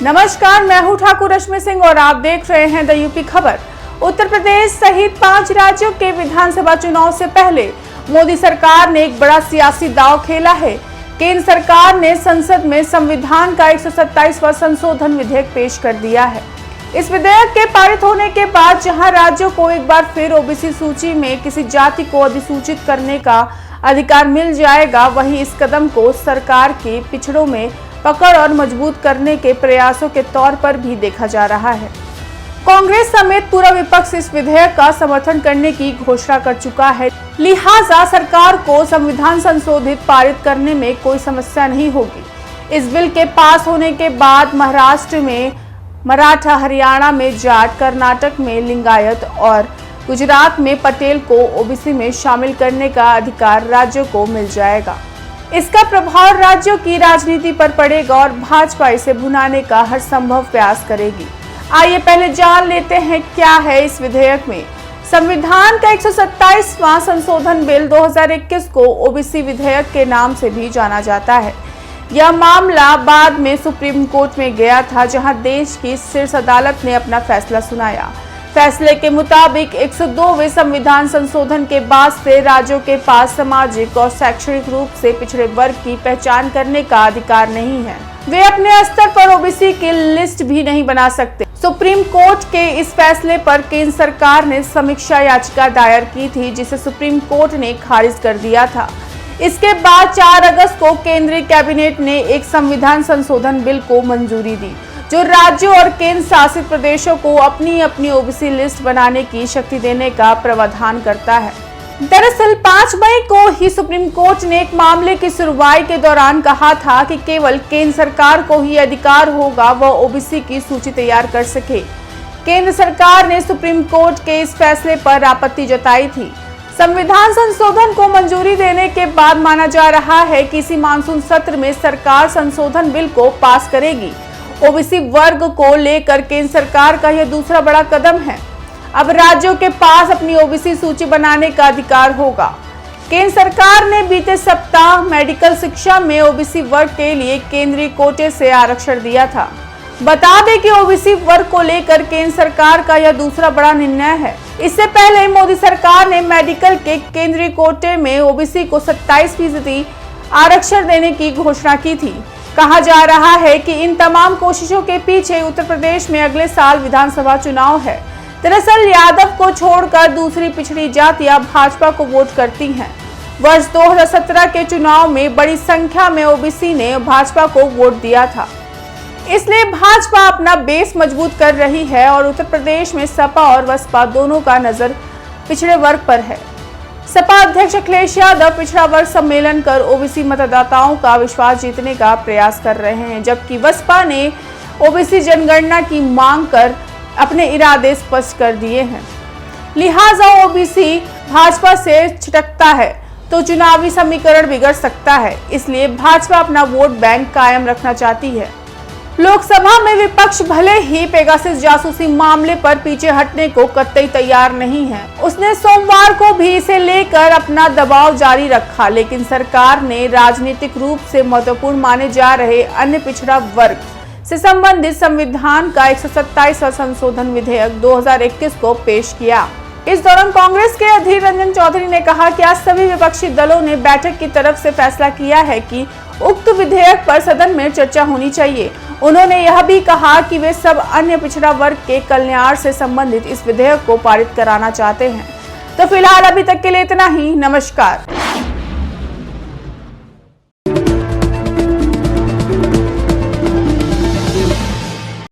नमस्कार, मैं हूं ठाकुर रश्मि सिंह और आप देख रहे हैं द यूपी खबर। उत्तर प्रदेश सहित 5 राज्यों के विधानसभा चुनाव से पहले मोदी सरकार ने एक बड़ा सियासी दांव खेला है। केंद्र सरकार ने संसद में संविधान का 127वां संशोधन विधेयक पेश कर दिया है। इस विधेयक के पारित होने के बाद जहां राज्यों को एक बार फिर ओबीसी सूची में किसी जाति को अधिसूचित करने का अधिकार मिल जाएगा, वहीं इस कदम को सरकार के पिछड़ों में पकड़ और मजबूत करने के प्रयासों के तौर पर भी देखा जा रहा है। कांग्रेस समेत पूरा विपक्ष इस विधेयक का समर्थन करने की घोषणा कर चुका है, लिहाजा सरकार को संविधान संशोधित पारित करने में कोई समस्या नहीं होगी। इस बिल के पास होने के बाद महाराष्ट्र में मराठा, हरियाणा में जाट, कर्नाटक में लिंगायत और गुजरात में पटेल को ओबीसी में शामिल करने का अधिकार राज्यों को मिल जाएगा। इसका प्रभाव राज्यों की राजनीति पर पड़ेगा और भाजपा इसे भुनाने का हर संभव प्रयास करेगी। आइए पहले जान लेते हैं क्या है इस विधेयक में। संविधान का 127वां संशोधन बिल 2021 को ओबीसी विधेयक के नाम से भी जाना जाता है। यह मामला बाद में सुप्रीम कोर्ट में गया था, जहां देश की शीर्ष अदालत ने अपना फैसला सुनाया। फैसले के मुताबिक 102वें संविधान संशोधन के बाद से राज्यों के पास सामाजिक और शैक्षणिक रूप से पिछड़े वर्ग की पहचान करने का अधिकार नहीं है। वे अपने स्तर पर ओबीसी की लिस्ट भी नहीं बना सकते। सुप्रीम कोर्ट के इस फैसले पर केंद्र सरकार ने समीक्षा याचिका दायर की थी, जिसे सुप्रीम कोर्ट ने खारिज कर दिया था। इसके बाद 4 अगस्त को केंद्रीय कैबिनेट ने एक संविधान संशोधन बिल को मंजूरी दी, जो राज्यों और केंद्र शासित प्रदेशों को अपनी अपनी ओबीसी लिस्ट बनाने की शक्ति देने का प्रावधान करता है। दरअसल 5 मई को ही सुप्रीम कोर्ट ने एक मामले की सुनवाई के दौरान कहा था कि केवल केंद्र सरकार को ही अधिकार होगा वह ओबीसी की सूची तैयार कर सके। केंद्र सरकार ने सुप्रीम कोर्ट के इस फैसले पर आपत्ति जताई थी। संविधान संशोधन को मंजूरी देने के बाद माना जा रहा है कि इसी मानसून सत्र में सरकार संशोधन बिल को पास करेगी। ओबीसी वर्ग को लेकर केंद्र सरकार का यह दूसरा बड़ा कदम है। अब राज्यों के पास अपनी ओबीसी सूची बनाने का अधिकार होगा। केंद्र सरकार ने बीते सप्ताह मेडिकल शिक्षा में ओबीसी वर्ग के लिए केंद्रीय कोटे से आरक्षण दिया था। बता दें कि ओबीसी वर्ग को लेकर केंद्र सरकार का यह दूसरा बड़ा निर्णय है। इससे पहले मोदी सरकार ने मेडिकल के केंद्रीय कोटे में ओबीसी को 27% आरक्षण देने की घोषणा की थी। कहा जा रहा है कि इन तमाम कोशिशों के पीछे उत्तर प्रदेश में अगले साल विधानसभा चुनाव है। दरअसल यादव को छोड़कर दूसरी पिछड़ी जातियां भाजपा को वोट करती हैं। वर्ष 2017 के चुनाव में बड़ी संख्या में ओबीसी ने भाजपा को वोट दिया था, इसलिए भाजपा अपना बेस मजबूत कर रही है और उत्तर प्रदेश में सपा और बसपा दोनों का नजर पिछड़े वर्ग पर है। सपा अध्यक्ष अखिलेश यादव पिछड़ा वर्ग सम्मेलन कर ओबीसी मतदाताओं का विश्वास जीतने का प्रयास कर रहे हैं, जबकि बसपा ने ओबीसी जनगणना की मांग कर अपने इरादे स्पष्ट कर दिए हैं। लिहाजा ओबीसी भाजपा से छिटकता है तो चुनावी समीकरण बिगड़ सकता है, इसलिए भाजपा अपना वोट बैंक कायम रखना चाहती है। लोकसभा में विपक्ष भले ही पेगासस जासूसी मामले पर पीछे हटने को कतई तैयार नहीं है। उसने सोमवार को भी इसे लेकर अपना दबाव जारी रखा, लेकिन सरकार ने राजनीतिक रूप से महत्वपूर्ण माने जा रहे अन्य पिछड़ा वर्ग से संबंधित संविधान का 127वां संशोधन विधेयक 2021 को पेश किया। इस दौरान कांग्रेस के अधीर रंजन चौधरी ने कहा कि आज सभी विपक्षी दलों ने बैठक की तरफ से फैसला किया है कि उक्त विधेयक पर सदन में चर्चा होनी चाहिए। उन्होंने यह भी कहा कि वे सब अन्य पिछड़ा वर्ग के कल्याण से संबंधित इस विधेयक को पारित कराना चाहते हैं। तो फिलहाल अभी तक के लिए इतना ही। नमस्कार।